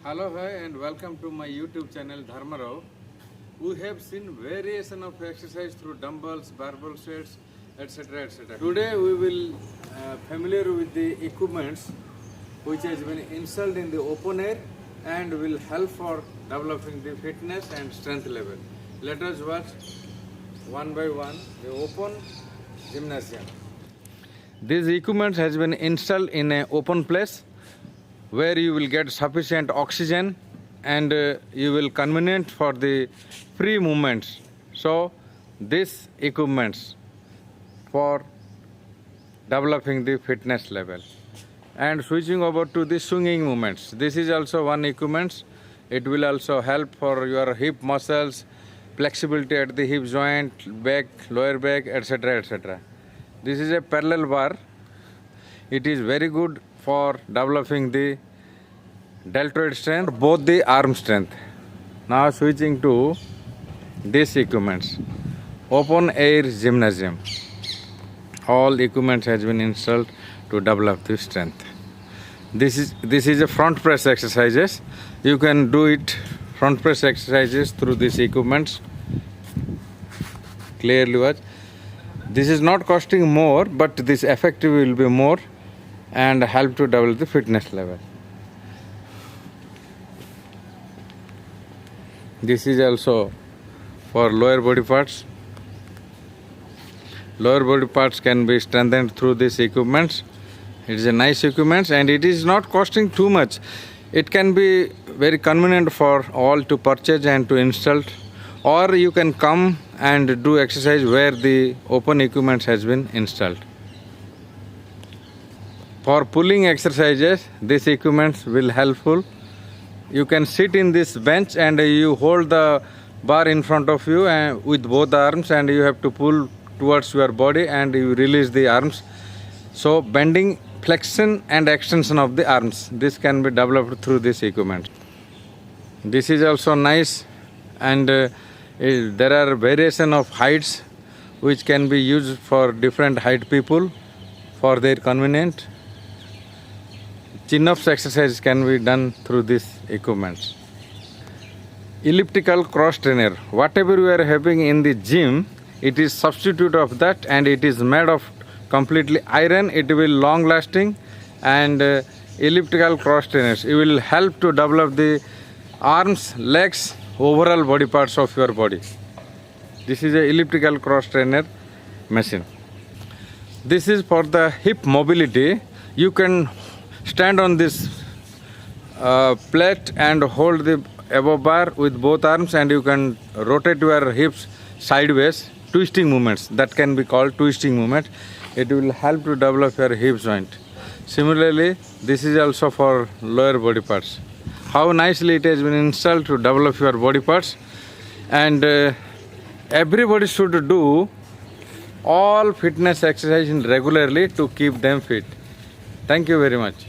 Hello, hi, and welcome to my YouTube channel Dharmarao. We have seen variation of exercise through dumbbells, barbell sets, etc. etc. Today we will familiar with the equipments which has been installed in the open air and will help for developing the fitness and strength level. Let us watch one by one the Open Gymnasium. This equipment has been installed in an open place where you will get sufficient oxygen and you will convenient for the free movements. So this equipments for developing the fitness level. And switching over to the swinging movements. This is also one equipment. It will also help for your hip muscles, flexibility at the hip joint, back, lower back, etc. etc. This is a parallel bar. It is very good for developing the deltoid strength, both the arm strength. Now switching to these equipments. Open air gymnasium. All equipment has been installed to develop the strength. This is a front press exercises. You can do it front press exercises through these equipments. Clearly watch. This is not costing more, but this effective will be more and help to develop the fitness level. This is also for lower body parts. Lower body parts can be strengthened through these equipments. It is a nice equipment and it is not costing too much. It can be very convenient for all to purchase and to install, or you can come and do exercise where the open equipment has been installed. For pulling exercises, this equipment will helpful. You can sit in this bench and you hold the bar in front of you with both arms, and you have to pull towards your body and you release the arms. So bending, flexion and extension of the arms, this can be developed through this equipment. This is also nice, and there are variation of heights which can be used for different height people for their convenience. Chin-ups exercise can be done through this equipment. Elliptical cross trainer. Whatever you are having in the gym, it is substitute of that, and it is made of completely iron. It will long lasting, and elliptical cross trainers, it will help to develop the arms, legs, overall body parts of your body. This is a elliptical cross trainer machine. This is for the hip mobility. You can stand on this plate and hold the above bar with both arms, and you can rotate your hips sideways. Twisting movements, that can be called twisting movement. It will help to develop your hip joint. Similarly, this is also for lower body parts. How nicely it has been installed to develop your body parts, and everybody should do all fitness exercises regularly to keep them fit. Thank you very much.